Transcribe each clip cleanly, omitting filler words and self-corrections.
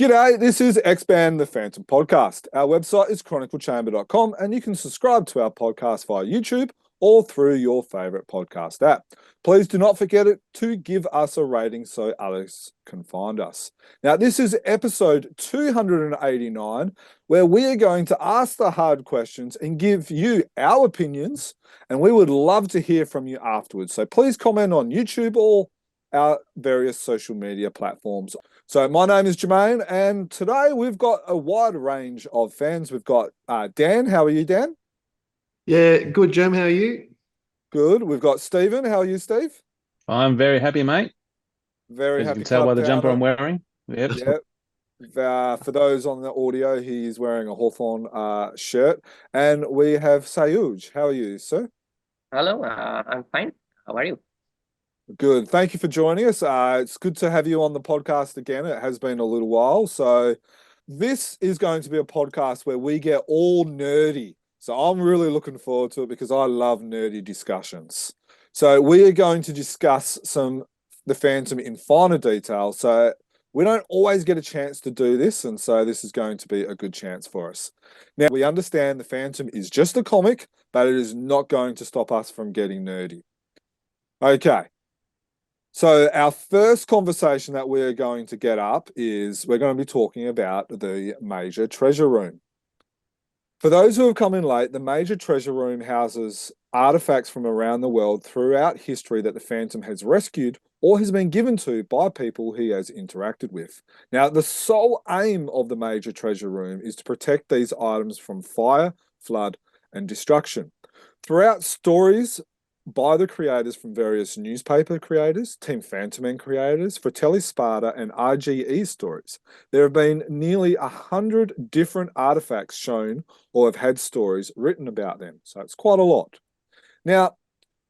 G'day, this is Expand the Phantom podcast. Our website is chroniclechamber.com and you can subscribe to our podcast via YouTube or through your favourite podcast app. Please do not forget to give us a rating so others can find us. Now, this is episode 289, where we are going to ask the hard questions and give you our opinions, and we would love to hear from you afterwards. So please comment on YouTube or our various social media platforms. So my name is Jermayn, and today we've got a wide range of fans. We've got Dan. How are you, Dan? Yeah, good, Jim. How are you? Good. We've got Stephen. How are you, Steve? I'm very happy, mate. Very As you happy can tell by club the jumper I'm founder. wearing. Yep. Yeah. For those on the audio, he's wearing a Hawthorn shirt. And we have Seuj. How are you, sir? Hello, I'm fine. How are you? Good. Thank you for joining us. It's good to have you on the podcast again. It has been a little while. So this is going to be a podcast where we get all nerdy. So I'm really looking forward to it because I love nerdy discussions. So we are going to discuss the Phantom in finer detail. So we don't always get a chance to do this, and so this is going to be a good chance for us. Now, we understand the Phantom is just a comic, but it is not going to stop us from getting nerdy. Okay. So our first conversation that we're going to get up is we're going to be talking about the Major Treasure Room. For those who have come in late, the Major Treasure Room houses artifacts from around the world throughout history that the Phantom has rescued or has been given to by people he has interacted with. Now, the sole aim of the Major Treasure Room is to protect these items from fire, flood, and destruction. Throughout stories by the creators from various newspaper creators, Team Fantomen creators, Fratelli Spada and RGE stories, there have been nearly 100 different artifacts shown or have had stories written about them. So it's quite a lot. Now,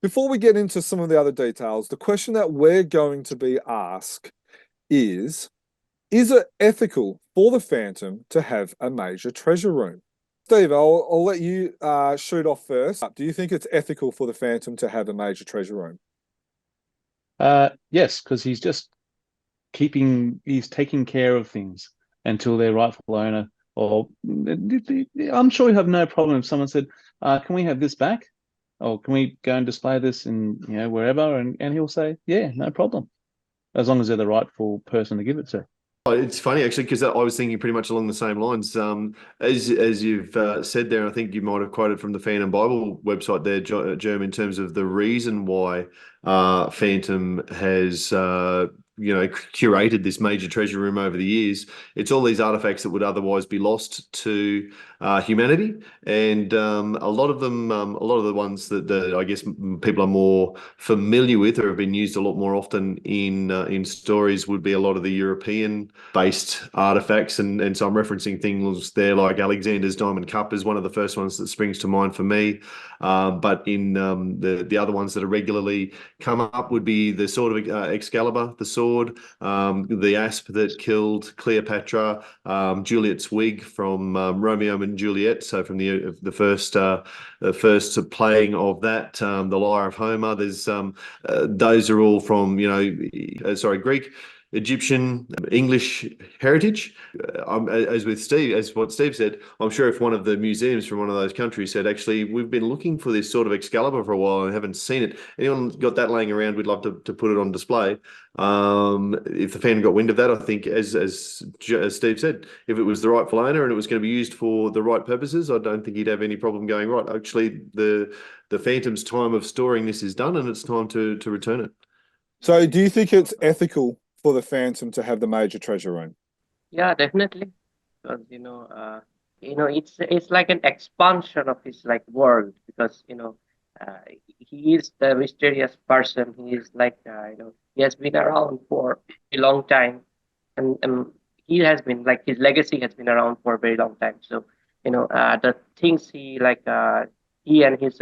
before we get into some of the other details, the question that we're going to be asked is it ethical for the Phantom to have a major treasure room? Steve, I'll let you shoot off first. Do you think it's ethical for the Phantom to have a major treasure room? Yes, because he's taking care of things until their rightful owner, or I'm sure he'd have no problem if someone said, can we have this back? Or can we go and display this in, wherever? And he'll say, yeah, no problem. As long as they're the rightful person to give it to. Oh, it's funny actually because I was thinking pretty much along the same lines. As you've said there, I think you might have quoted from the Phantom Bible website there, Jerm, in terms of the reason why Phantom has curated this major treasure room over the years. It's all these artifacts that would otherwise be lost to humanity, and a lot of them, a lot of the ones that I guess people are more familiar with or have been used a lot more often in stories would be a lot of the European-based artifacts, and so I'm referencing things there like Alexander's Diamond Cup is one of the first ones that springs to mind for me. But in the other ones that are regularly come up would be the sword of Excalibur, the sword, the asp that killed Cleopatra, Juliet's wig from Romeo and Juliet. So from the first playing of that, the Lyre of Homer. There's those are all from Greek, Egyptian, English heritage. As what Steve said, I'm sure if one of the museums from one of those countries said, actually, we've been looking for this sort of Excalibur for a while and haven't seen it. Anyone got that laying around, we'd love to put it on display. If the fan got wind of that, I think, as Steve said, if it was the rightful owner and it was going to be used for the right purposes, I don't think he'd have any problem going, right, actually, the Phantom's time of storing this is done and it's time to return it. So do you think it's ethical for the Phantom to have the major treasure room? Yeah, definitely. Because it's like an expansion of his world. Because he is the mysterious person. He is he has been around for a long time, and he has been his legacy has been around for a very long time. So the things he and his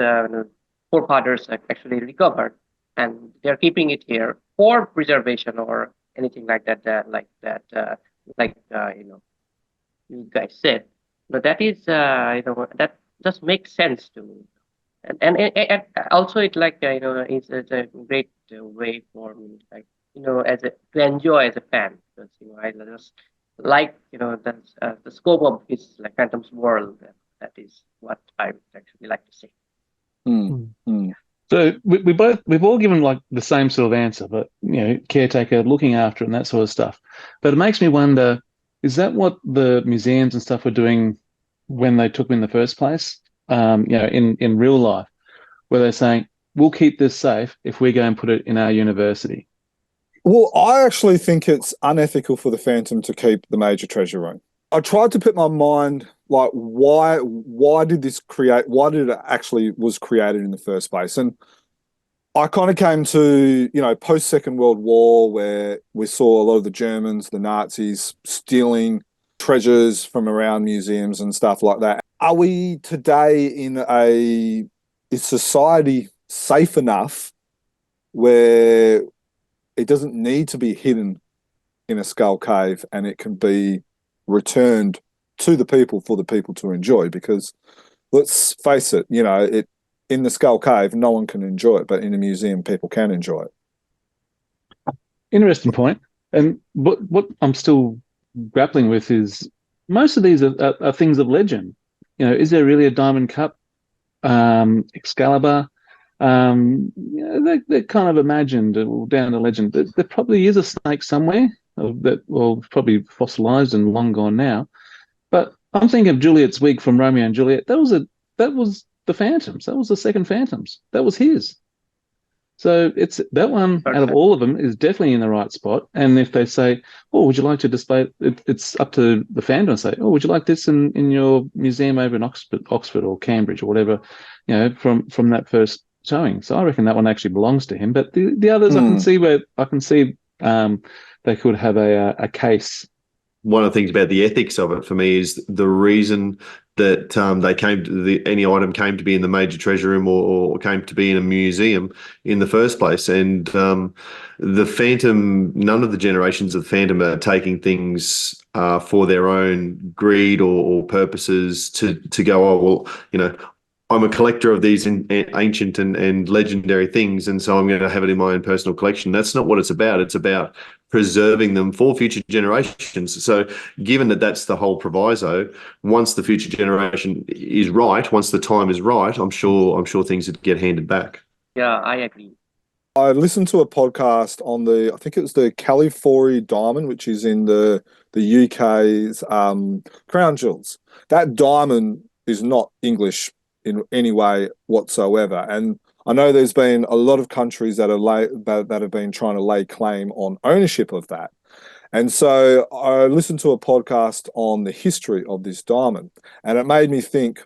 forefathers actually recovered, and they're keeping it here for preservation or anything like that. You guys said. But that is that just makes sense to me. And also it's it's a great way for me to enjoy as a fan, because I just like the scope of his like Phantom's world. That is what I would actually like to say. So we've all given like the same sort of answer, but caretaker, looking after it and that sort of stuff. But it makes me wonder, is that what the museums and stuff were doing when they took them in the first place? In real life, where they're saying, we'll keep this safe if we go and put it in our university. Well, I actually think it's unethical for the Phantom to keep the major treasure room. I tried to put my mind like why did it actually was created in the first place? And I kind of came to, post Second World War, where we saw a lot of the Germans, the Nazis stealing treasures from around museums and stuff like that. Are we today is society safe enough where it doesn't need to be hidden in a skull cave and it can be returned to the people for the people to enjoy? Because let's face it, in the skull cave, no one can enjoy it, but in a museum, people can enjoy it. Interesting point. And what I'm still grappling with is most of these are things of legend. Is there really a diamond cup? Excalibur? They're kind of imagined down the legend. There probably is a snake somewhere probably fossilized and long gone now. But I'm thinking of Juliet's wig from Romeo and Juliet. That was the Phantoms. That was the second Phantoms. That was his. So it's that one out of all of them is definitely in the right spot. And if they say, "Oh, would you like to display it?" It's up to the Phantom to say, "Oh, would you like this in your museum over in Oxford or Cambridge or whatever?" From that first showing. So I reckon that one actually belongs to him. But the others, I can see they could have a case. One of the things about the ethics of it for me is the reason that any item came to be in the major treasure room or came to be in a museum in the first place. And the Phantom, none of the generations of the Phantom are taking things for their own greed or purposes to go, oh, well, I'm a collector of these ancient and legendary things, and so I'm going to have it in my own personal collection. That's not what it's about. It's about preserving them for future generations. So given that that's the whole proviso, once the future generation is right, once the time is right, I'm sure things would get handed back. Yeah, I agree. I listened to a podcast on I think it was the California diamond, which is in the UK's Crown Jewels. That diamond is not English in any way whatsoever. And I know there's been a lot of countries that have been trying to lay claim on ownership of that. And so I listened to a podcast on the history of this diamond, and it made me think,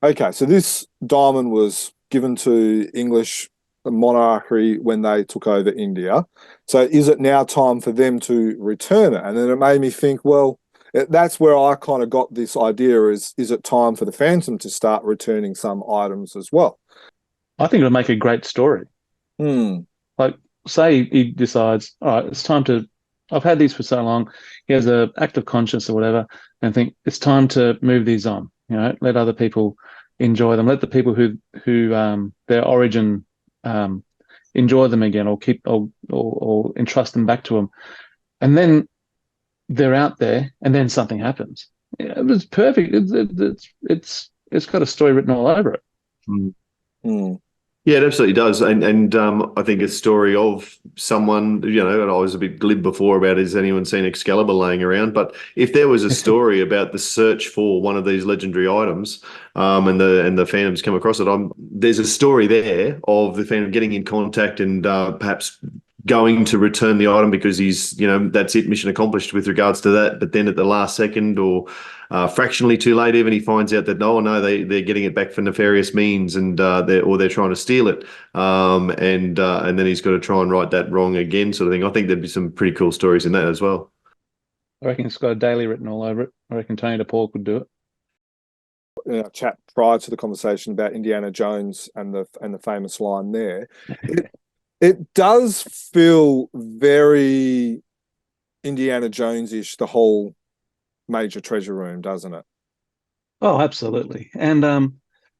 okay, so this diamond was given to English monarchy when they took over India. So is it now time for them to return it? And then it made me think, well, that's where I kind of got this idea is it time for the Phantom to start returning some items as well? I think it would make a great story. Like, say he decides, all right, it's time to, I've had these for so long. He has an act of conscience or whatever, and think it's time to move these on. Let other people enjoy them. Let the people who their origin enjoy them again, or keep or entrust them back to them, and then they're out there, and then something happens. It was perfect. It's got a story written all over it. Yeah, it absolutely does, and I think a story of someone, and I was a bit glib before about has anyone seen Excalibur laying around, but if there was a story about the search for one of these legendary items, and the Phantoms come across it, there's a story there of the Phantom getting in contact and perhaps going to return the item because he's, that's it, mission accomplished with regards to that. But then at the last second or fractionally too late, even he finds out that no, they're getting it back for nefarious means, and they're trying to steal it, and then he's got to try and right that wrong again, sort of thing. I think there'd be some pretty cool stories in that as well. I reckon it's got a daily written all over it. I reckon Tony DePaul could do it. In our chat prior to the conversation about Indiana Jones and the famous line there, it does feel very Indiana Jones-ish, the whole major treasure room, doesn't it? Oh, absolutely. And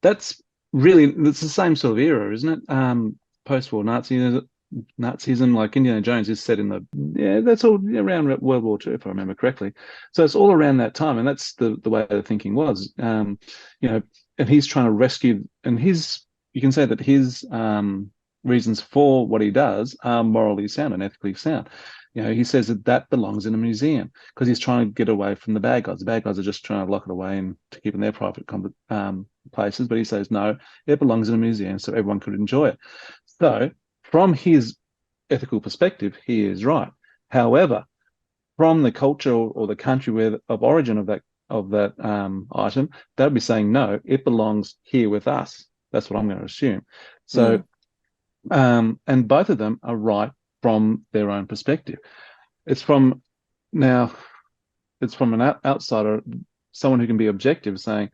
that's the same sort of era, isn't it? Post-war Nazi. Nazism, like Indiana Jones is set in that's all around World War II, if I remember correctly. So it's all around that time, and that's the way the thinking was. And he's trying to rescue, and you can say that his reasons for what he does are morally sound and ethically sound. He says that belongs in a museum because he's trying to get away from the bad guys. The bad guys are just trying to lock it away and to keep in their private places. But he says, no, it belongs in a museum so everyone could enjoy it. So from his ethical perspective, he is right. However, from the culture or the country of origin of that item, they'll be saying, no, it belongs here with us. That's what I'm going to assume. So, and both of them are right from their own perspective. It's from an outsider, someone who can be objective, saying,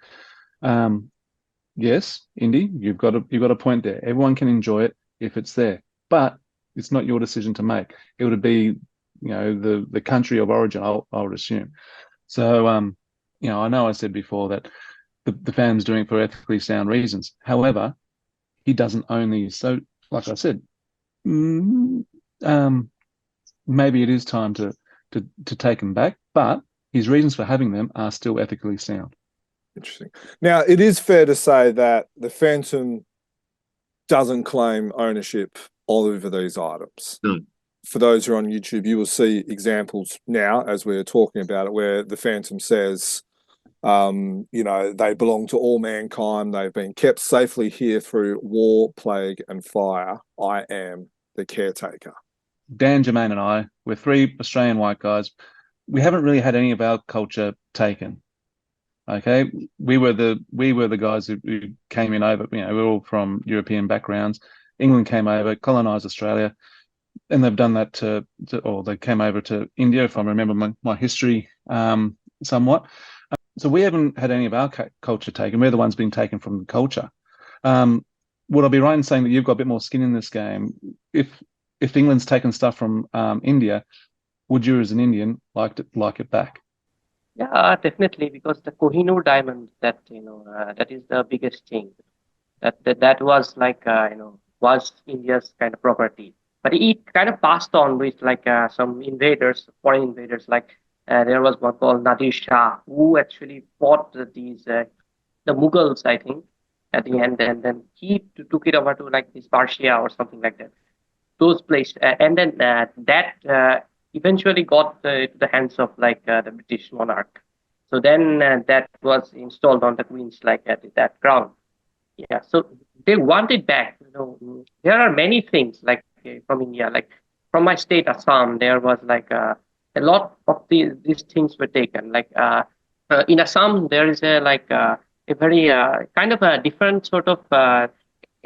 yes, Indy, you've got a point there. Everyone can enjoy it if it's there, but it's not your decision to make. It would be, the country of origin, I would assume. So, I know I said before that the fan's doing it for ethically sound reasons. However, he doesn't own these. So, like I said, maybe it is time to take them back, but his reasons for having them are still ethically sound. Interesting. Now, it is fair to say that the Phantom doesn't claim ownership over these items. For those who are on YouTube, you will see examples now, as we're talking about it, where the Phantom says, they belong to all mankind. They've been kept safely here through war, plague, and fire. I am the caretaker. Dan, Jermayn, and I, we're three Australian white guys. We haven't really had any of our culture taken. Okay, we were the guys who came in over. We're all from European backgrounds. England came over, colonized Australia, and they've done that or they came over to India, if I remember my history somewhat. So we haven't had any of our culture taken. We're the ones being taken from the culture. Would I be right in saying that you've got a bit more skin in this game? If England's taken stuff from India, would you, as an Indian, like it back? Yeah, definitely, because the Kohinoor diamond, that is the biggest thing. That was was India's kind of property, but it kind of passed on with some invaders, foreign invaders. There was one called Nadir Shah who actually fought the Mughals, I think, at the end, and then he took it over to this Persia or something like that. Those places, and then that eventually got to the hands of the British monarch. So then that was installed on the Queen's that crown. Yeah, so they want it back. There are many things from India, from my state Assam. There was a lot of these things were taken. In Assam, there is a very kind of a different sort of a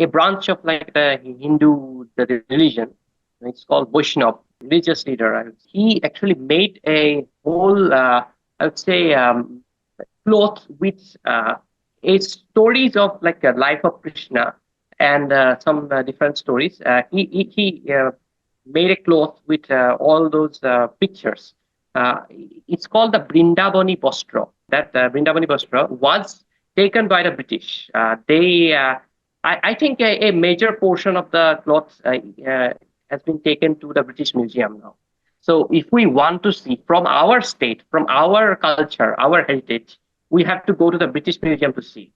branch of the the religion. It's called Vaishnav, religious leader. He actually made a whole, I would say, cloth with stories of a life of Krishna and some different stories. He made a cloth with all those pictures. It's called the Brindavani Vastra. That Brindavani Vastra was taken by the British. I think a major portion of the cloths has been taken to the British Museum now. So if we want to see from our state, from our culture, our heritage, we have to go to the British Museum to see it.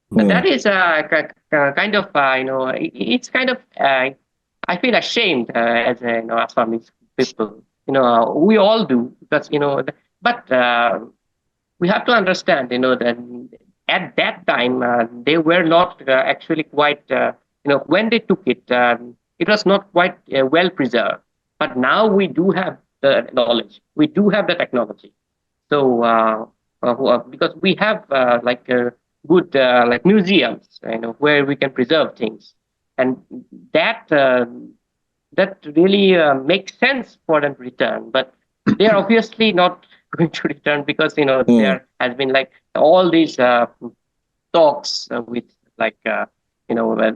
But that is kind of, it's kind of, I feel ashamed as Assamese people. We all do, because, but we have to understand, that at that time, they were not actually quite, when they took it, it was not quite well preserved. But now we do have the knowledge, we do have the technology. So, because we have good museums, where we can preserve things, and that really makes sense for them to return. But they are obviously not going to return, because there has been all these talks with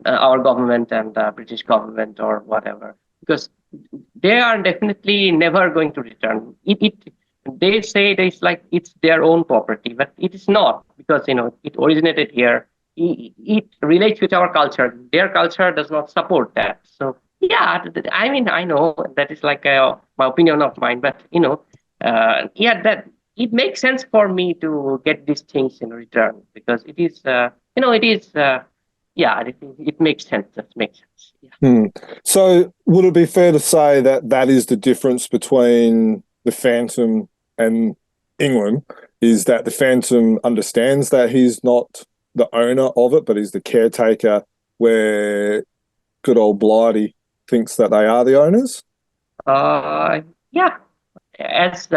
our government and the British government or whatever, because they are definitely never going to return. They say it's their own property, but it is not, because it originated here. It relates with our culture. Their culture does not support that. So yeah, I mean, I know that is like my opinion of mine, but yeah, that it makes sense for me to get these things in return because it is, it is, yeah, it makes sense. That makes sense. Yeah. So would it be fair to say that that is the difference between the Phantom and England, is that the Phantom understands that he's not the owner of it, but he's the caretaker, where good old Blighty thinks that they are the owners? Yeah, as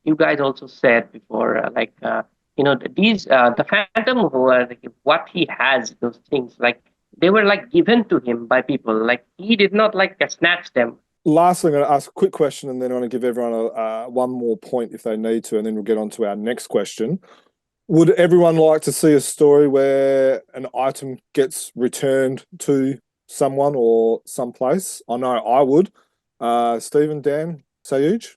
you guys also said before, the Phantom, who are what he has, those things like they were like given to him by people, like he did not like snatch them. Lastly, I'm going to ask a quick question, and then I'm going to give everyone one more point if they need to, and then we'll get on to our next question. Would everyone like to see a story where an item gets returned to someone or someplace? I know I would. Stephen, Dan, Seuj?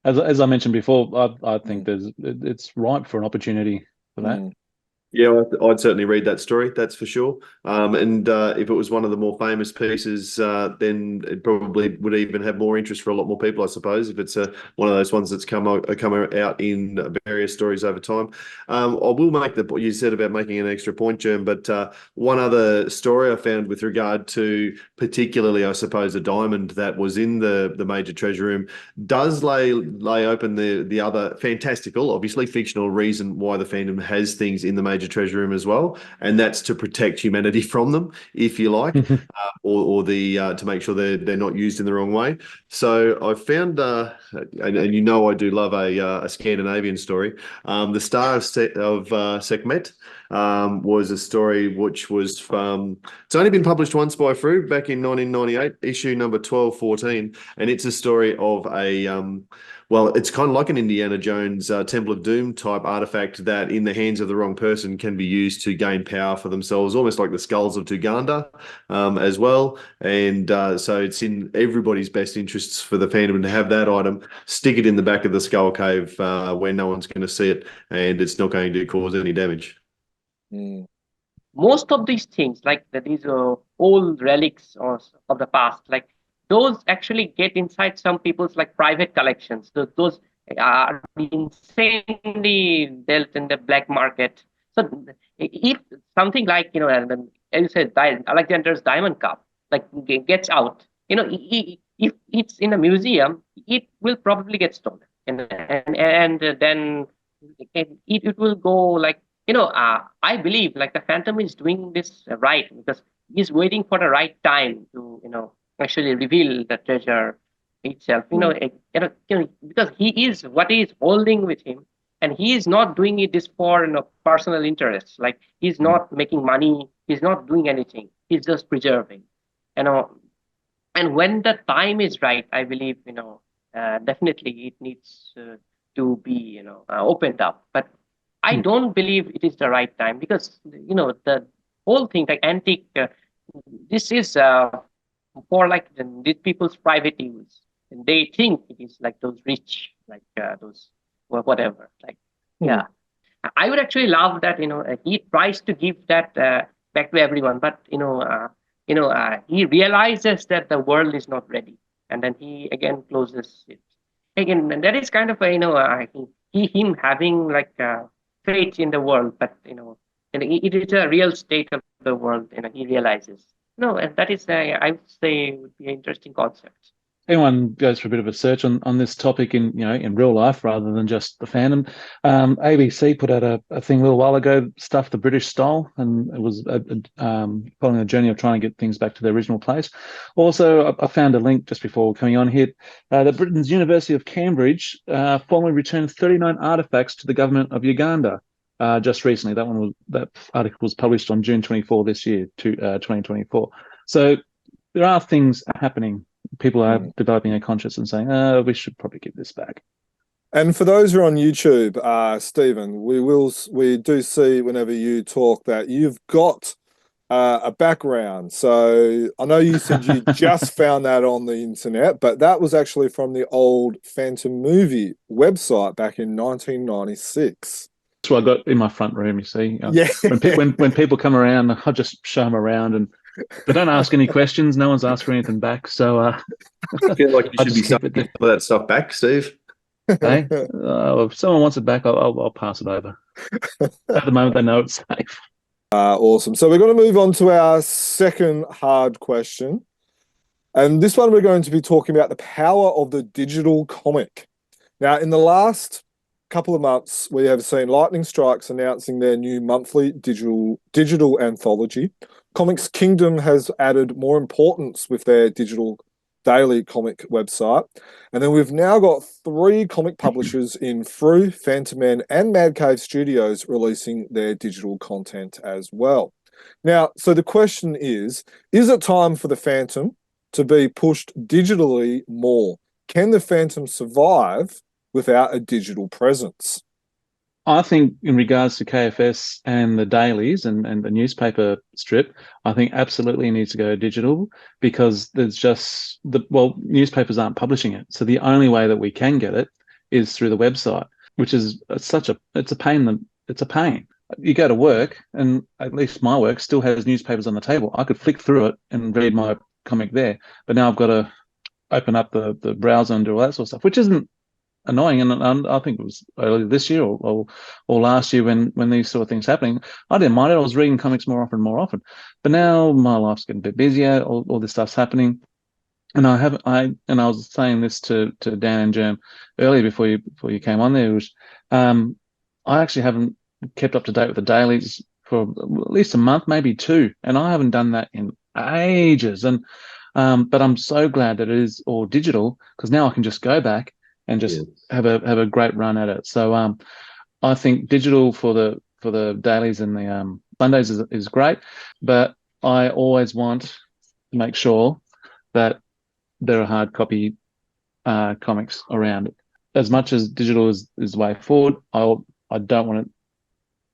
As I mentioned before, I think it's ripe for an opportunity for that. Yeah, I'd certainly read that story, that's for sure. And if it was one of the more famous pieces, then it probably would even have more interest for a lot more people, I suppose, if it's one of those ones that's come out in various stories over time. I will make you said about making an extra point, Germ, but one other story I found with regard to particularly, I suppose, a diamond that was in the major treasure room does lay open the other fantastical, obviously fictional reason why the Phantom has things in the major treasure room as well, and that's to protect humanity from them, if you like, or to make sure they're not used in the wrong way. So I found, and I do love a Scandinavian story. The Star of Sekhmet was a story which was from. It's only been published once by Frew back in 1998, issue number 1214, and it's a story of a. Well, it's kind of like an Indiana Jones Temple of Doom type artifact that in the hands of the wrong person can be used to gain power for themselves, almost like the skulls of Tuganda as well. And so it's in everybody's best interests for the Phantom to have that item, stick it in the back of the skull cave where no one's going to see it, and it's not going to cause any damage. Most of these things, like these old relics of the past, like those actually get inside some people's like private collections. Those are insanely dealt in the black market. So if something like as you said, Alexander's diamond cup like gets out, if it's in a museum, it will probably get stolen, and then it will go like. I believe like the Phantom is doing this right because he's waiting for the right time to, actually reveal the treasure itself. Because he is what he is holding with him, and he is not doing it this for personal interests. Like he's not making money, he's not doing anything. He's just preserving. And when the time is right, I believe definitely it needs to be opened up, but. I don't believe it is the right time because the whole thing like antique. This is for like these people's private use, and they think it is like those rich, like those whatever. Like yeah, I would actually love that. He tries to give that back to everyone, but he realizes that the world is not ready, and then he again closes it again, and that is kind of him having like. Fate in the world, but it is a real state of the world. He realizes. And that is I would say would be an interesting concept. Anyone goes for a bit of a search on this topic in real life rather than just the Phantom. ABC put out a thing a little while ago, Stuff the British Stole, and it was following the journey of trying to get things back to their original place. Also, I found a link just before coming on here. The Britain's University of Cambridge formally returned 39 artefacts to the government of Uganda just recently. That article was published on June 24 this year, 2024. So there are things happening. People are developing a conscience and saying, we should probably give this back. And for those who are on YouTube, Stephen, we do see whenever you talk that you've got a background. So I know you said you just found that on the internet, but that was actually from the old Phantom movie website back in 1996. That's what I got in my front room, you see. Yeah. When people come around, I just show them around and They don't ask any questions. No one's asked for anything back. So I feel like you I should just be keep it sending there. some of that stuff back, Steve. Hey, if someone wants it back, I'll pass it over. At the moment, they know it's safe. Awesome. So we're going to move on to our second hard question. And this one, we're going to be talking about the power of the digital comic. Now, in the last couple of months, we have seen Lightning Strikes announcing their new monthly digital anthology. Comics Kingdom has added more importance with their digital daily comic website. And then we've now got 3 comic publishers in Frew, Fantomen, and Mad Cave Studios releasing their digital content as well. Now, so the question is it time for the Phantom to be pushed digitally more? Can the Phantom survive without a digital presence? I think in regards to KFS and the dailies and the newspaper strip, I think absolutely needs to go digital, because there's just newspapers aren't publishing it. So the only way that we can get it is through the website, which is it's a pain. It's a pain. You go to work, and at least my work still has newspapers on the table. I could flick through it and read my comic there, but now I've got to open up the browser and do all that sort of stuff, which isn't annoying. And I think it was earlier this year or last year when these sort of things happening, I didn't mind it. I was reading comics more often. But now my life's getting a bit busier. All this stuff's happening, and I was saying this to Dan and Jerm earlier before you came on there, which I actually haven't kept up to date with the dailies for at least a month, maybe 2, and I haven't done that in ages. And but I'm so glad that it is all digital, because now I can just go back and just have a great run at it. So I think digital for the dailies and the Sundays is great, but I always want to make sure that there are hard copy comics around. As much as digital is the way forward, I don't want it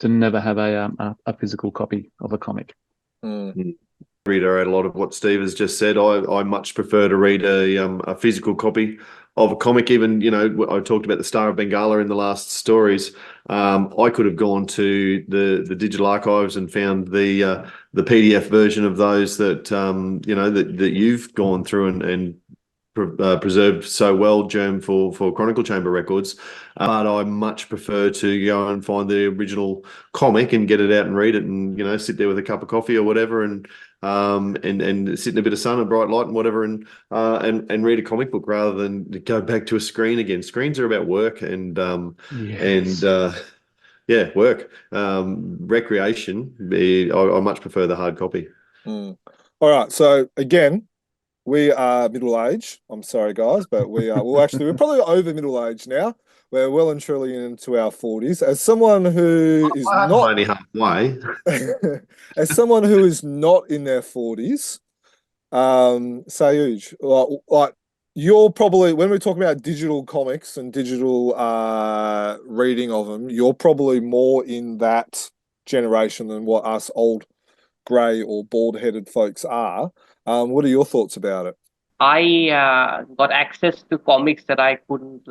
to never have a physical copy of a comic. Reiterate a lot of what Steve has just said. I much prefer to read a physical copy of a comic. Even, I talked about the Star of Bengala in the last stories. I could have gone to the digital archives and found the PDF version of those that that you've gone through and preserved so well, Germ, for Chronicle Chamber records. But I much prefer to go and find the original comic and get it out and read it, and sit there with a cup of coffee or whatever, and sit in a bit of sun and bright light and whatever, and read a comic book rather than go back to a screen again. Screens are about work and work. Recreation. I much prefer the hard copy. All right. So again, we are middle-aged. I'm sorry, guys, but we're probably over middle-aged now. We're well and truly into our 40s. As someone who is I'm not only halfway. as someone who is not in their 40s, Seuj, like you're probably, when we're talking about digital comics and digital reading of them, you're probably more in that generation than what us old grey or bald-headed folks are. What are your thoughts about it? I got access to comics that I couldn't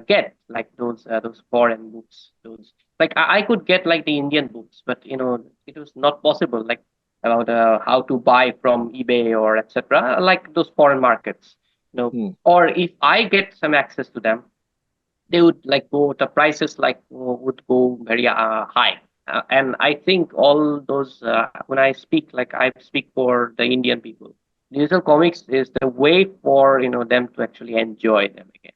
get, like those foreign books. Those I could get like the Indian books, but it was not possible. Like about how to buy from eBay or etc. Like those foreign markets. Or if I get some access to them, they would the prices would go very high. And I think all those when I speak for the Indian people, digital comics is the way for them to actually enjoy them again,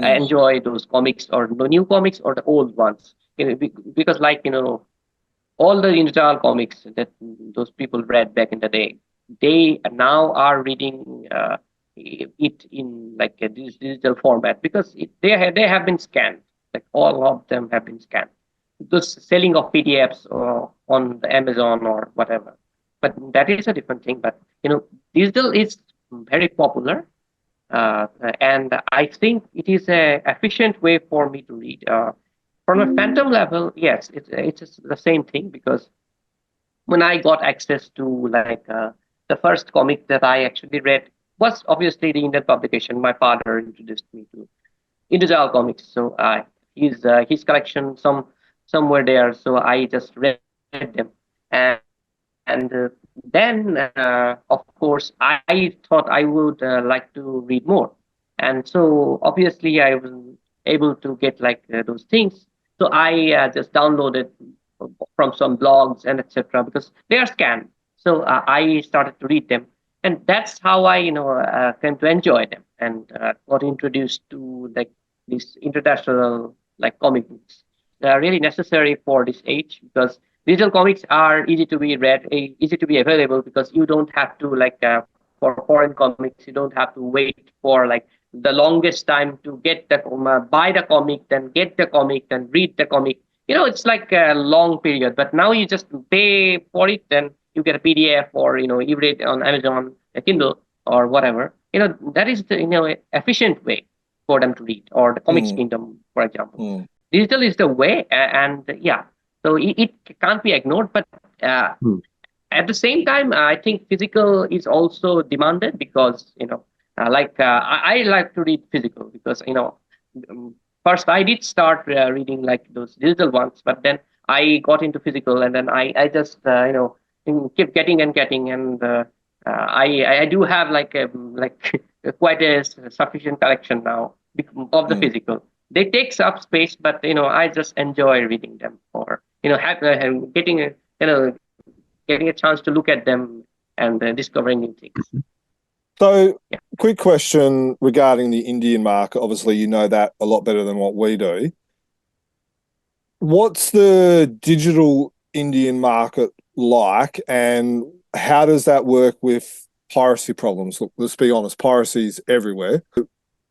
enjoy those comics, or the new comics or the old ones. Because all the digital comics that those people read back in the day, they now are reading it in a digital format, because they have been scanned. Like all of them have been scanned. Those selling of PDFs or on the Amazon or whatever. But that is a different thing. But digital is very popular, and I think it is a efficient way for me to read. From a Phantom level, yes, it's the same thing, because when I got access to the first comic that I actually read was obviously the Indian publication. My father introduced me to Indijal comics, so his collection somewhere there. So I just read them, and And then, of course, I thought I would like to read more. And so obviously I was able to get like those things. So I just downloaded from some blogs and etc. because they are scanned. So I started to read them, and that's how I came to enjoy them and got introduced to like these international like comic books. They are really necessary for this age because digital comics are easy to be read, easy to be available because you don't have to like for foreign comics you don't have to wait for like the longest time to get the buy the comic, then get the comic, then read the comic. It's like a long period. But now you just pay for it, then you get a PDF or you read it on Amazon, a Kindle or whatever. That is the efficient way for them to read, or the Comics Kingdom, for example. Digital is the way, and yeah, so it can't be ignored. But at the same time, I think physical is also demanded because I like to read physical because first I did start reading like those digital ones, but then I got into physical, and then I just keep getting and getting, and I do have like quite a sufficient collection now of the physical. They take up space, but I just enjoy reading them, or getting a chance to look at them and discovering new things. So, quick question regarding the Indian market. Obviously, you know that a lot better than what we do. What's the digital Indian market like, and how does that work with piracy problems? Look, let's be honest, piracy is everywhere.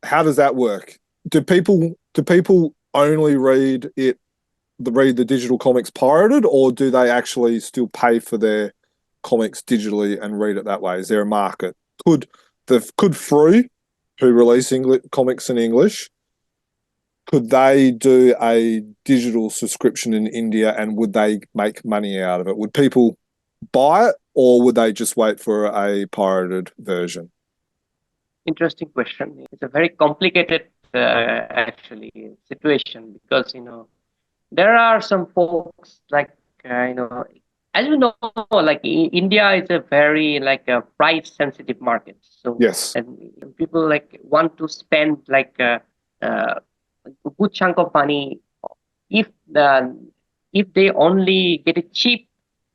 How does that work? Do people only read the digital comics pirated, or do they actually still pay for their comics digitally and read it that way? Is there a market? Could Free, who release comics in English, could they do a digital subscription in India, and would they make money out of it? Would people buy it, or would they just wait for a pirated version? Interesting question. It's a very complicated actually situation because there are some folks like as you know, like India is a very like a price sensitive market. So yes, and people like want to spend like a good chunk of money. If they only get it cheap,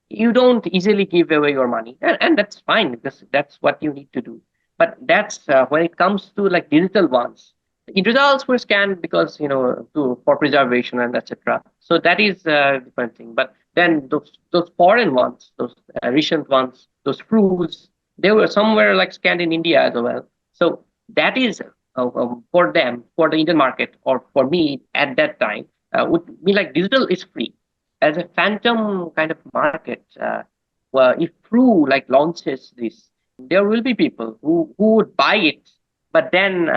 you don't easily give away your money, and that's fine because that's what you need to do. But that's when it comes to like digital ones. Individuals were scanned because for preservation and etc. So that is a different thing. But then those foreign ones, those recent ones, those fruits, they were somewhere like scanned in India as well. So that is for them, for the Indian market, or for me at that time, would be like digital is free as a phantom kind of market. Well, if True like launches this, there will be people who would buy it, but then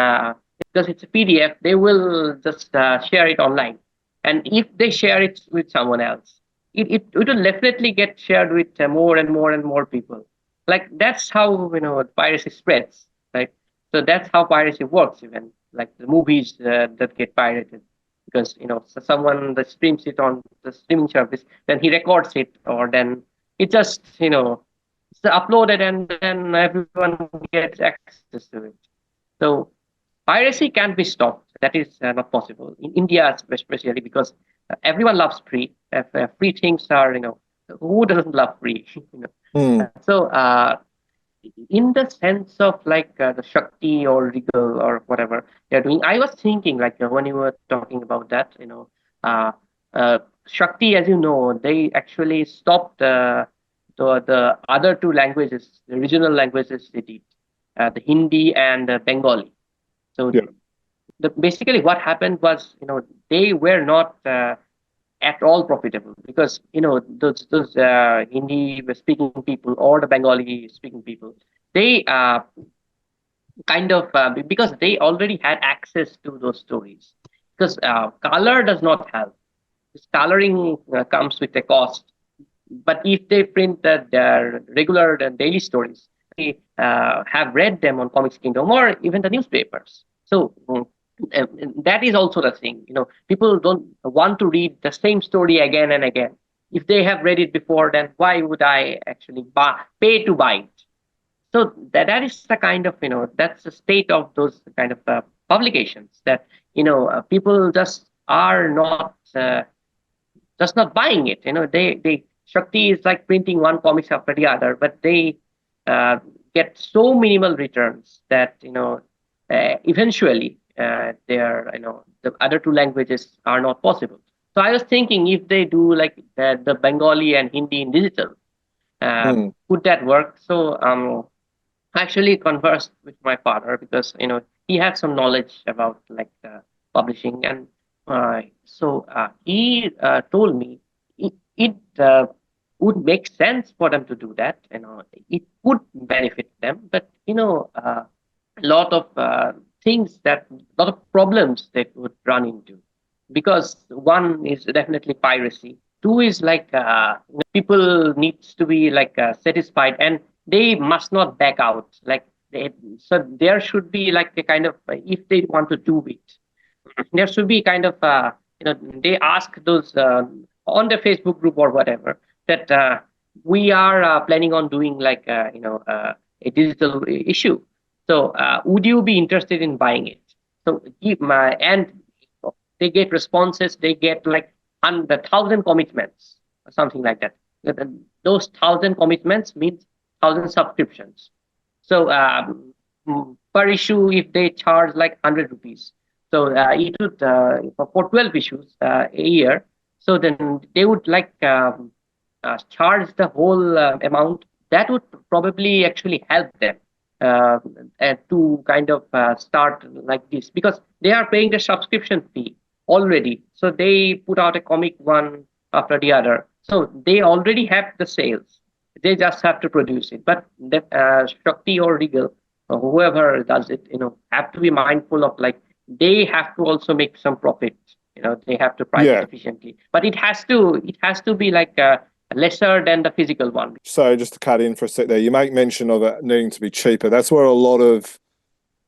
because it's a PDF, they will just share it online. And if they share it with someone else, it will definitely get shared with more and more and more people. Like that's how piracy spreads, right? So that's how piracy works. Even like the movies that get pirated, because so someone that streams it on the streaming service, then he records it, or then it just it's uploaded, and then everyone gets access to it. So piracy can't be stopped. That is not possible in India, especially because everyone loves free. Free things are, who doesn't love free? So in the sense of like the Shakti or Regal or whatever they're doing, I was thinking like when you were talking about that, Shakti, as you know, they actually stopped the other two languages, the regional languages they did, the Hindi and Bengali. So basically what happened was, they were not at all profitable because, those Hindi speaking people or the Bengali speaking people, they kind of, because they already had access to those stories. Because color does not help. This coloring comes with a cost. But if they print their regular daily stories, they have read them on Comics Kingdom or even the newspapers. So that is also the thing. People don't want to read the same story again and again. if they have read it before, then why would I actually pay to buy it? So that is the kind of, that's the state of those kind of publications, that, people just are not just not buying it. They Shakti is like printing one comics after the other, but they get so minimal returns that, eventually the other two languages are not possible. So I was thinking, if they do like the Bengali and Hindi in digital, would that work? So I actually conversed with my father, because he had some knowledge about like publishing, and so he told me it would make sense for them to do that. It would benefit them, but a lot of lot of problems they would run into, because one is definitely piracy. Two is like people needs to be like satisfied, and they must not back out. So there should be like a kind of, if they want to do it, there should be kind of they ask those on the Facebook group or whatever, that we are planning on doing like a digital issue. So would you be interested in buying it? So and they get responses. They get like 1,000 commitments or something like that. Those 1,000 commitments means 1,000 subscriptions. So per issue, if they charge like 100 rupees, so it would for 12 issues a year. So then they would like charge the whole amount. That would probably actually help them to kind of start like this, because they are paying the subscription fee already. So they put out a comic one after the other. So they already have the sales. They just have to produce it. But Shakti or Regal or whoever does it, have to be mindful of like, they have to also make some profit. They have to price it efficiently. But it has to be like lesser than the physical one. So just to cut in for a sec there, you make mention of it needing to be cheaper. That's what a lot of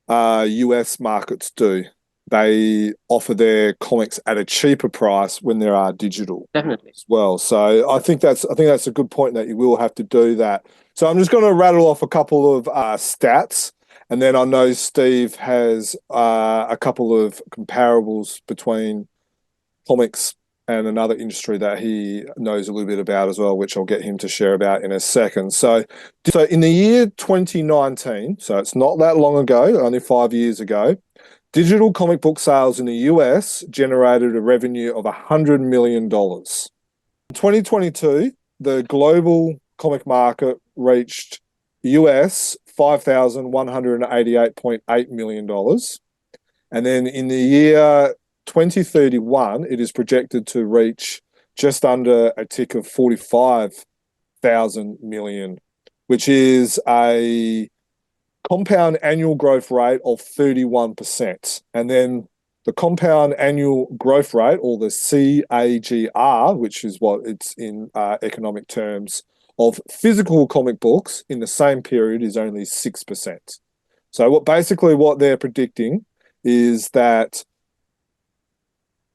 US markets do. They offer their comics at a cheaper price when there are digital, definitely, as well. So I think that's a good point, that you will have to do that. So I'm just going to rattle off a couple of stats, and then I know Steve has a couple of comparables between comics and another industry that he knows a little bit about as well, which I'll get him to share about in a second. So in the year 2019, so it's not that long ago, only 5 years ago, digital comic book sales in the US generated a revenue of $100 million. In 2022, the global comic market reached US $5,188.8 million. And then in the year 2031, it is projected to reach just under a tick of 45,000 million, which is a compound annual growth rate of 31%. And then the compound annual growth rate, or the CAGR, which is what it's in economic terms, of physical comic books in the same period is only 6%. So what they're predicting is that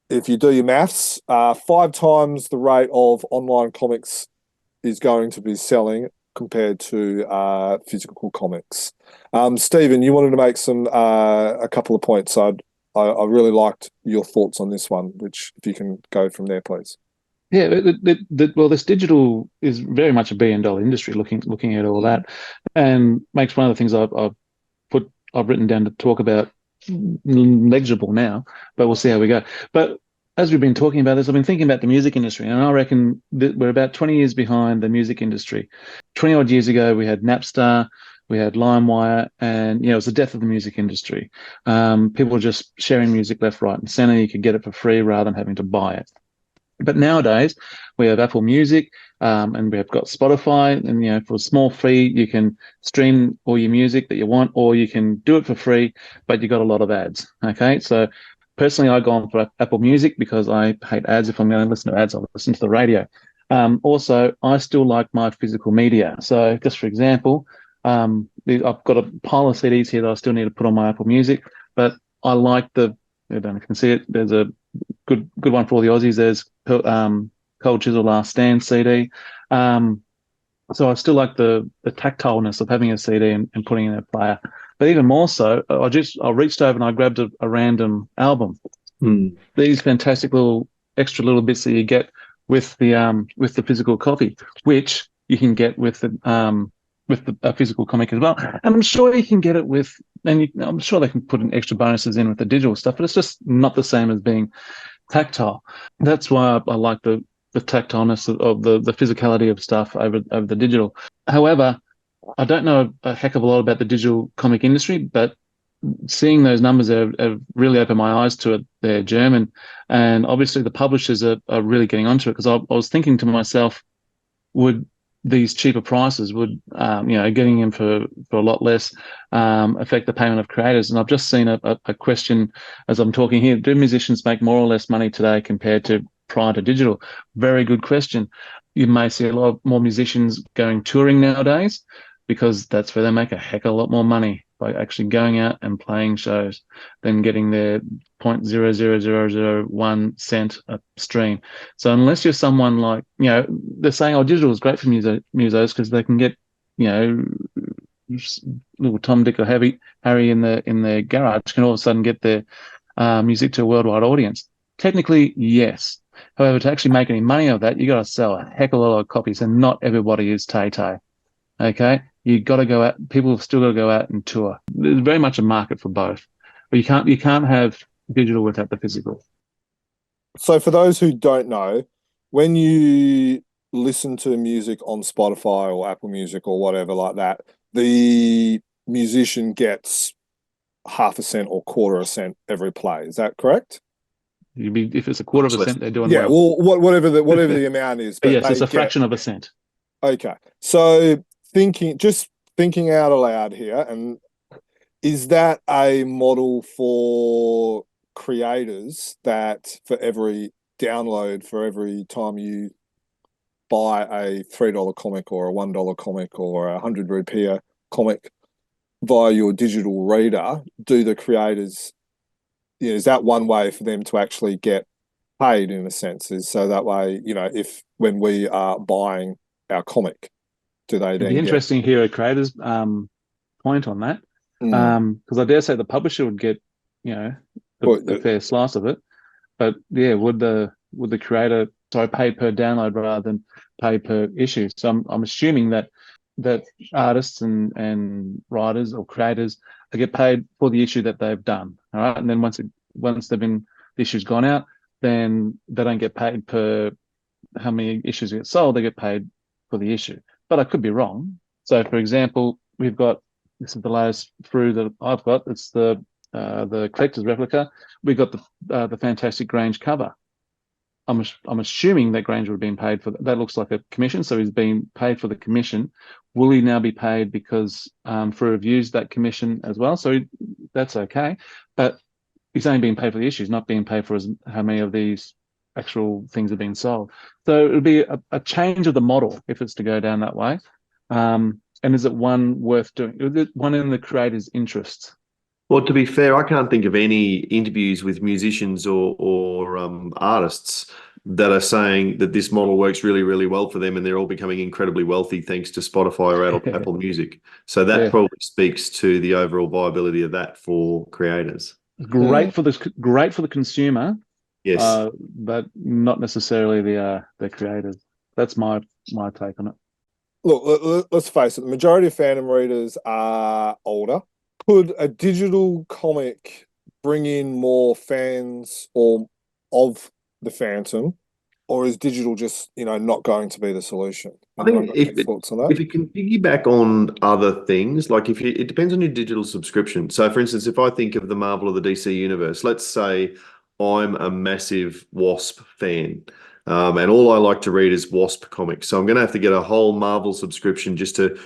if you do your maths, 5 times the rate of online comics is going to be selling compared to physical comics. Stephen, you wanted to make a couple of points. I really liked your thoughts on this one, which if you can go from there, please. Yeah, well, this digital is very much a billion-dollar industry. Looking at all that, and makes one of the things I've written down to talk about negligible now, but we'll see how we go. But as we've been talking about this, I've been thinking about the music industry, and I reckon that we're about 20 years behind the music industry. 20 odd years ago, we had Napster, we had LimeWire, and it was the death of the music industry. People were just sharing music left, right, and center. You could get it for free rather than having to buy it. But nowadays, we have Apple Music, and we have got Spotify, and for a small fee, you can stream all your music that you want, or you can do it for free, but you got a lot of ads. Okay, so personally, I've gone for Apple Music because I hate ads. If I'm going to listen to ads, I'll listen to the radio. Also, I still like my physical media. So just for example, I've got a pile of CDs here that I still need to put on my Apple Music, but I like I don't know if you can see it. There's a good one for all the Aussies. There's Cold Chisel Last Stand CD. So I still like the tactileness of having a CD and putting in a player. But even more so, I reached over and I grabbed a random album. These fantastic extra little bits that you get with the physical copy, which you can get with the physical comic as well. And I'm sure you can get it with, I'm sure they can put in extra bonuses in with the digital stuff, but it's just not the same as being tactile. That's why I like the tactileness of the physicality of stuff over the digital. However, I don't know a heck of a lot about the digital comic industry, but seeing those numbers have really opened my eyes to it. They're German, and obviously the publishers are really getting onto it, because I was thinking to myself, would these cheaper prices, would getting them for a lot less affect the payment of creators? And I've just seen a question as I'm talking here: do musicians make more or less money today compared to prior to digital? Very good question. You may see a lot more musicians going touring nowadays, because that's where they make a heck of a lot more money, by actually going out and playing shows than getting their 0.00001 cent a stream. So unless you're someone like, they're saying, oh, digital is great for musos because they can get, little Tom, Dick or Harry in their garage can all of a sudden get their music to a worldwide audience. Technically, yes. However, to actually make any money of that, you got to sell a heck of a lot of copies, and not everybody is Tay-Tay. Okay, you got to go out. People have still got to go out and tour. There's very much a market for both, but you can't have digital without the physical. So for those who don't know, when you listen to music on Spotify or Apple Music or whatever like that, the musician gets half a cent or quarter a cent every play. Is that correct? If it's a quarter of a cent, they're doing well. Well, whatever the amount is. But yes, it's a fraction of a cent. Okay, so thinking out aloud here, and is that a model for creators, that for every download, for every time you buy a $3 comic or a $1 comic or a 100 rupiah comic via your digital reader, do the creators, is that one way for them to actually get paid, in a sense? Is so that way, if when we are buying our comic, do they then It'd be interesting to hear a creator's point on that, because I dare say the publisher would get the fair slice of it, but would the creator pay per download rather than pay per issue? So I'm assuming that artists and writers or creators get paid for the issue that they've done, all right, and then once the issue's gone out, then they don't get paid per how many issues get sold. They get paid for the issue. But I could be wrong. So, for example, this is the latest through that I've got. It's the collector's replica. We got the fantastic Grange cover. I'm assuming that Grange would have been paid for that. That looks like a commission, so he's been paid for the commission. Will he now be paid because for reviews that commission as well? So that's okay, but he's only being paid for the issues, not being paid for how many of these actual things are being sold. So it would be a change of the model if it's to go down that way. And is it one worth doing? Is it one in the creator's interest? Well, to be fair, I can't think of any interviews with musicians or artists that are saying that this model works really, really well for them, and they're all becoming incredibly wealthy thanks to Spotify or Apple Music. So that probably speaks to the overall viability of that for creators. Great for the consumer. Yes, but not necessarily the creators. That's my take on it. Look, let's face it. The majority of fandom readers are older. Could a digital comic bring in more fans of the Phantom, or is digital just not going to be the solution? I think thoughts on that? If you can piggyback on other things, like it depends on your digital subscription. So, for instance, if I think of the Marvel or the DC universe, let's say I'm a massive Wasp fan, and all I like to read is Wasp comics. So I'm going to have to get a whole Marvel subscription just to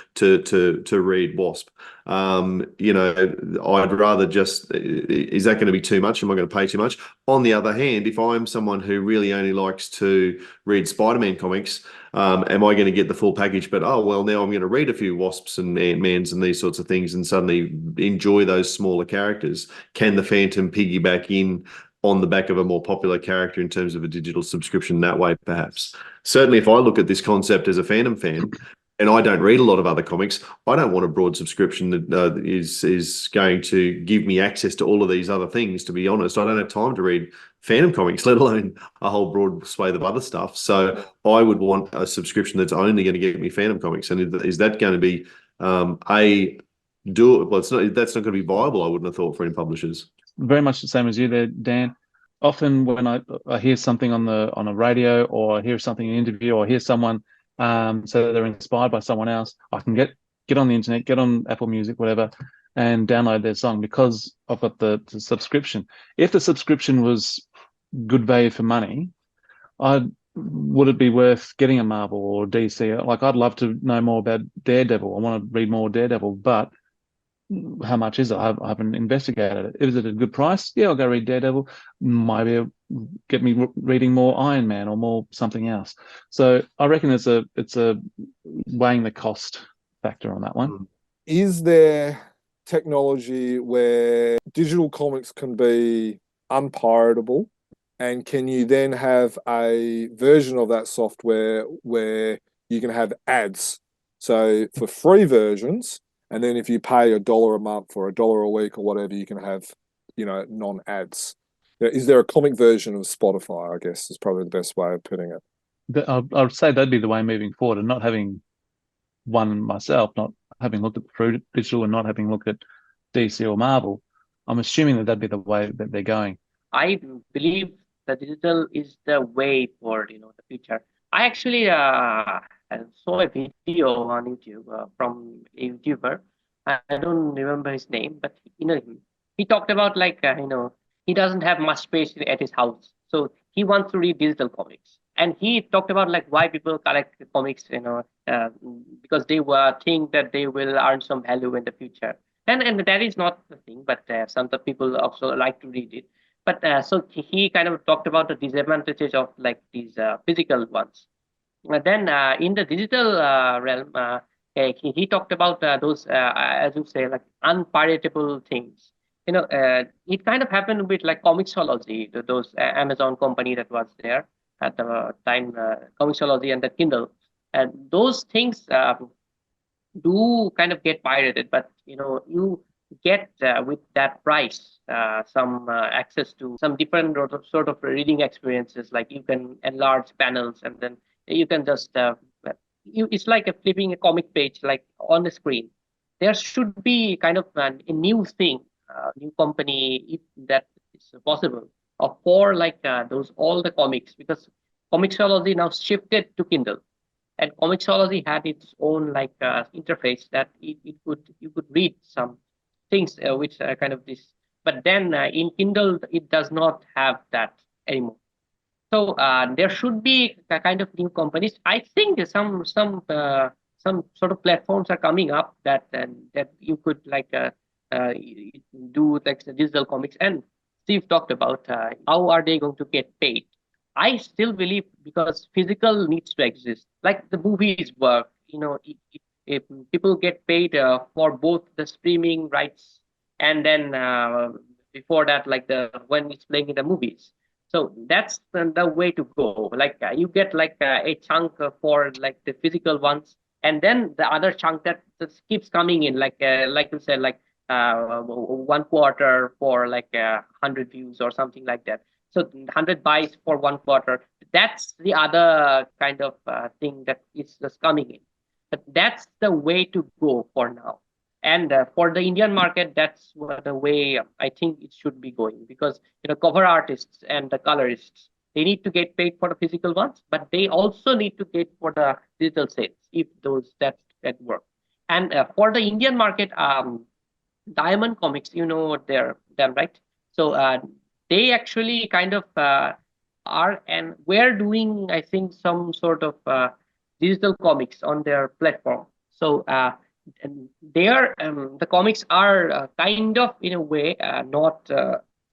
read Wasp. I'd rather just, is that going to be too much? Am I going to pay too much? On the other hand, if I'm someone who really only likes to read Spider-Man comics, am I going to get the full package? But now I'm going to read a few Wasps and Ant-Mans and these sorts of things and suddenly enjoy those smaller characters. Can the Phantom piggyback in on the back of a more popular character in terms of a digital subscription that way, perhaps. Certainly, if I look at this concept as a fandom fan, and I don't read a lot of other comics, I don't want a broad subscription that is going to give me access to all of these other things. To be honest, I don't have time to read fandom comics, let alone a whole broad swathe of other stuff. So I would want a subscription that's only going to get me fandom comics. And is that going to be well, it's not. That's not going to be viable, I wouldn't have thought, for any publishers. Very much the same as you there, Dan. Often when I hear something on a radio, or I hear something in an interview, or hear someone so they're inspired by someone else, I can get on the internet, get on Apple Music, whatever, and download their song because I've got the subscription. If the subscription was good value for money, would it be worth getting a Marvel or DC? Like, I'd love to know more about Daredevil. I want to read more Daredevil, but how much is it? I haven't investigated it. Is it a good price? Yeah, I'll go read Daredevil. Maybe get me reading more Iron Man or more something else. So I reckon it's a weighing the cost factor on that one. Is there technology where digital comics can be unpiratable, and can you then have a version of that software where you can have ads? So for free versions, and then if you pay $1 a month or $1 a week or whatever, you can have, non-ads. Is there a comic version of Spotify, I guess, is probably the best way of putting it. I would say that'd be the way moving forward, and not having one myself, not having looked at Fruit Digital and not having looked at DC or Marvel, I'm assuming that'd be the way that they're going. I believe the digital is the way for the future. I actually saw a video on YouTube from a YouTuber. I don't remember his name, but he talked about he doesn't have much space at his house, so he wants to read digital comics. And he talked about why people collect comics, because they think that they will earn some value in the future. And that is not the thing, but some of the people also like to read it. But so he kind of talked about the disadvantages of these physical ones. Then in the digital realm, he talked about those, as you say, unpiratable things. It kind of happened with Comixology, those Amazon company that was there at the time, Comixology and the Kindle. And those things do kind of get pirated, but you get with that price some access to some different sort of reading experiences. Like you can enlarge panels, and then you can just it's like flipping a comic page on the screen. There should be kind of a new thing, new company, if that is possible, for those all the comics, because Comixology now shifted to Kindle. And Comixology had its own interface that you could read some things which are kind of this, but then in Kindle it does not have that anymore. So there should be a kind of new companies. I think some sort of platforms are coming up that you could do the digital comics. And Steve talked about how are they going to get paid. I still believe, because physical needs to exist, like the movies work. If people get paid for both the streaming rights and then before that, when it's playing in the movies. So that's the way to go. You get a chunk for the physical ones, and then the other chunk that just keeps coming in, like you said, 1 quarter for 100 views or something like that. So 100 buys for 1 quarter. That's the other kind of thing that is just coming in. But that's the way to go for now. And for the Indian market, that's the way I think it should be going, because cover artists and the colorists, they need to get paid for the physical ones, but they also need to get for the digital sales if that work. And for the Indian market, Diamond Comics, they're them, right? So they actually kind of are, and we're doing, I think, some sort of digital comics on their platform. So and the comics are kind of, in a way, not.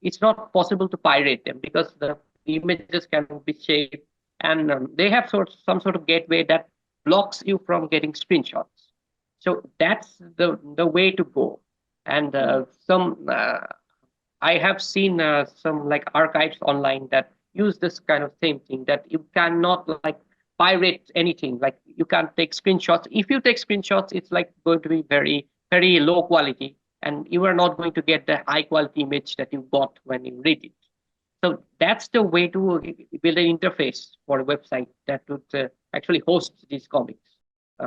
It's not possible to pirate them because the images can be shaped, and they have some sort of gateway that blocks you from getting screenshots. So that's the way to go. And some I have seen some like archives online that use this kind of same thing, that you cannot like pirate anything. Like you can't take screenshots. If you take screenshots, it's like going to be very, very low quality, and you are not going to get the high quality image that you got when you read it. So that's the way to build an interface for a website that would actually host these comics.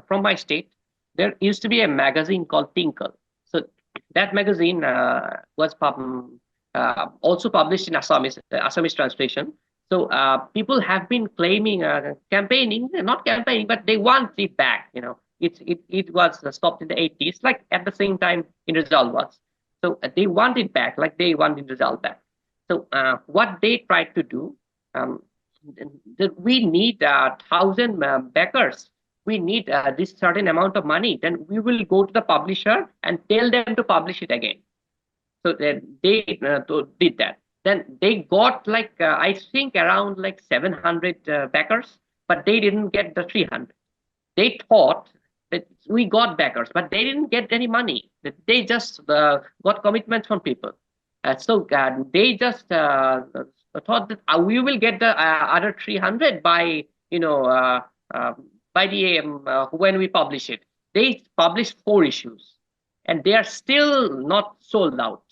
From my state, there used to be a magazine called Tinkle. So that magazine was also published in Assamese translation. So people have been claiming, campaigning, not campaigning, but they want it back. It was stopped in the 80s, like at the same time in Rizal was. So they want it back, like they want in Rizal back. So what they tried to do, um, we need 1,000 backers. We need this certain amount of money. Then we will go to the publisher and tell them to publish it again. So they did that. Then they got like I think around like 700 backers, but they didn't get the 300. They thought that we got backers, but they didn't get any money. They just got commitments from people. So they just thought that we will get the other 300 by uh, by the when we publish it. They published 4 issues, and they are still not sold out.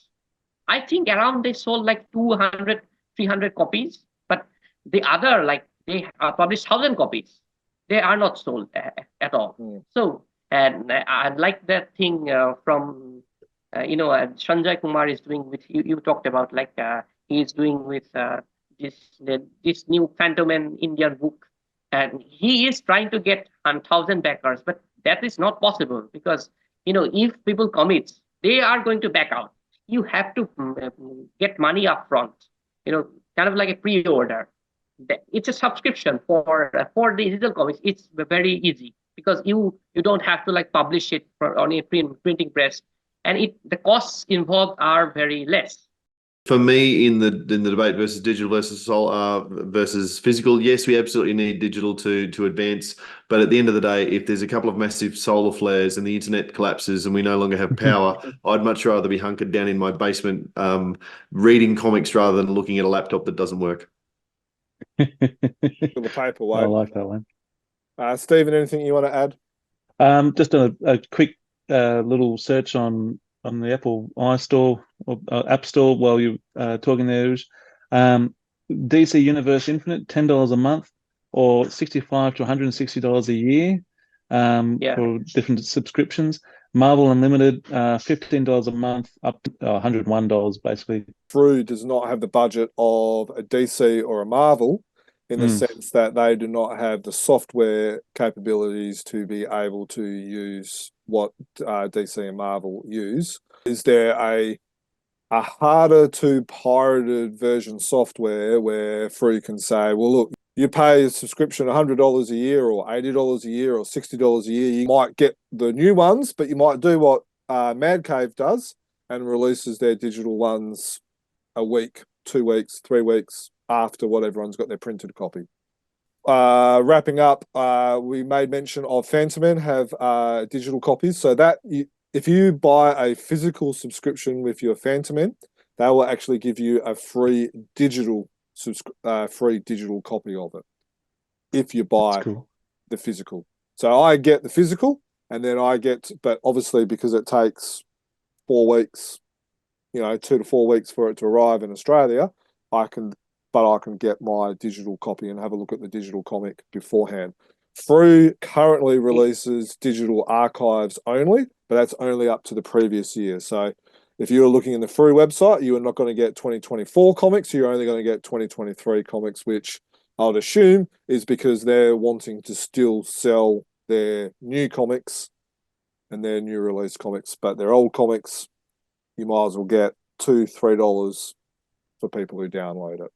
I think around they sold like 200, 300 copies, but the other, like they published 1,000 copies. They are not sold at all. So, and I like that thing from, Sanjay Kumar is doing with, you talked about, like he is doing with this new Fantomen Indian book. And he is trying to get 1,000 backers, but that is not possible because, if people commit, they are going to back out. You have to get money up front, kind of like a pre-order. It's a subscription for the digital comics. It's very easy because you don't have to like publish it on a printing press, and the costs involved are very less. For me, in the debate versus digital versus physical, yes, we absolutely need digital to advance. But at the end of the day, if there's a couple of massive solar flares and the internet collapses and we no longer have power, I'd much rather be hunkered down in my basement reading comics rather than looking at a laptop that doesn't work. The paperweight. I like that one. Stephen, anything you want to add? Just a quick little search on the Apple iStore or App Store while you're talking there. DC Universe Infinite, $10 a month, or $65 to $160 a year for different subscriptions. Marvel Unlimited, $15 a month, up to $101 basically. Frew does not have the budget of a DC or a Marvel, in the sense that they do not have the software capabilities to be able to use what DC and Marvel use. Is there a harder to pirated version software where Frew can say, well, look, you pay a subscription $100 a year or $80 a year or $60 a year, you might get the new ones, but you might do what Mad Cave does and releases their digital ones a week, 2 weeks, 3 weeks after what everyone's got their printed copy. Wrapping up, we made mention of Fantomen have digital copies, so that if you buy a physical subscription with your Fantomen, they will actually give you a free digital copy of it if you buy the physical. So I get the physical, and then but obviously because it takes 4 weeks, 2 to 4 weeks for it to arrive in Australia, I can get my digital copy and have a look at the digital comic beforehand. Frew currently releases digital archives only, but that's only up to the previous year. So if you're looking in the Frew website, you are not going to get 2024 comics. You're only going to get 2023 comics, which I would assume is because they're wanting to still sell their new comics and their new release comics, but their old comics, you might as well get $2, $3 for people who download it.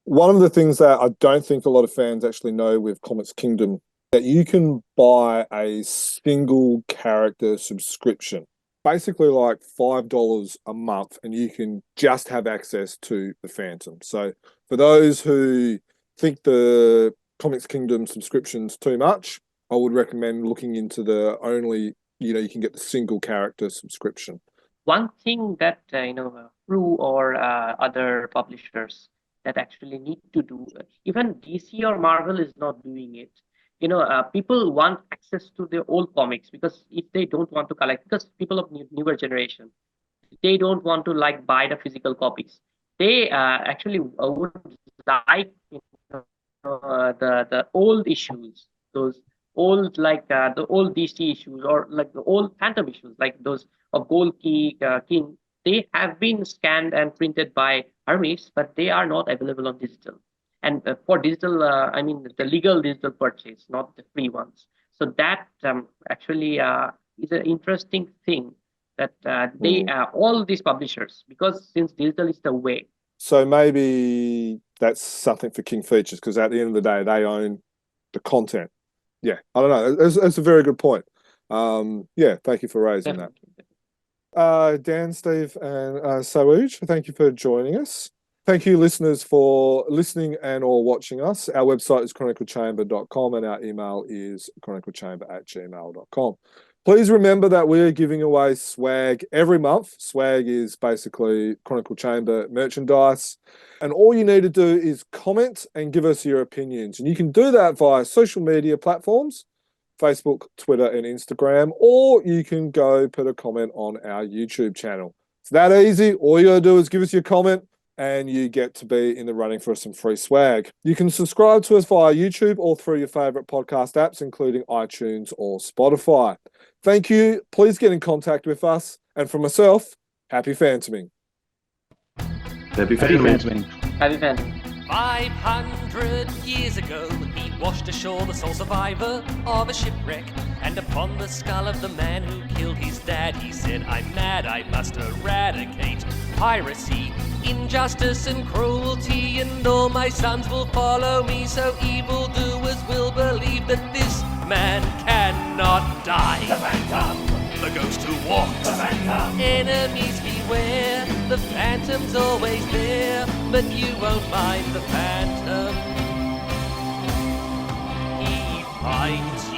One of the things that I don't think a lot of fans actually know with Comics Kingdom, that you can buy a single character subscription, basically like $5 a month, and you can just have access to the Phantom. So for those who think the Comics Kingdom subscription's too much, I would recommend looking into the only, you can get the single character subscription. one thing that Crew or other publishers that actually need to do, even DC or Marvel is not doing it. People want access to their old comics, because if they don't want to collect, because people of newer generation, they don't want to like buy the physical copies. They actually would like the old issues, those old like the old DC issues, or like the old Phantom issues, like those of Gold King. They have been scanned and printed by Hermes, but they are not available on digital. And for digital, I mean the legal digital purchase, not the free ones. So that actually is an interesting thing that they all these publishers, because since digital is the way. So maybe that's something for King Features, because at the end of the day, they own the content. Yeah, I don't know. That's a very good point. Yeah, thank you for raising that. Dan, Steve, and Seuj, thank you for joining us. Thank you, listeners, for listening and or watching us. Our website is chroniclechamber.com and our email is chroniclechamber@gmail.com. Please remember that we are giving away swag every month. Swag is basically Chronicle Chamber merchandise. And all you need to do is comment and give us your opinions. And you can do that via social media platforms, Facebook, Twitter, and Instagram, or you can go put a comment on our YouTube channel. It's that easy. All you got to do is give us your comment and you get to be in the running for some free swag. You can subscribe to us via YouTube or through your favorite podcast apps, including iTunes or Spotify. Thank you. Please get in contact with us. And for myself, happy Fantoming. Happy Fantoming. Happy Phantom. 500 years ago, he washed ashore the sole survivor of a shipwreck. And upon the skull of the man who killed his dad, he said, "I'm mad, I must eradicate piracy, injustice and cruelty, and all my sons will follow me, so evildoers will believe that this man cannot die." The Phantom! The ghost who walks. The Phantom! Enemies beware, the Phantom's always there, but you won't mind the Phantom. He fights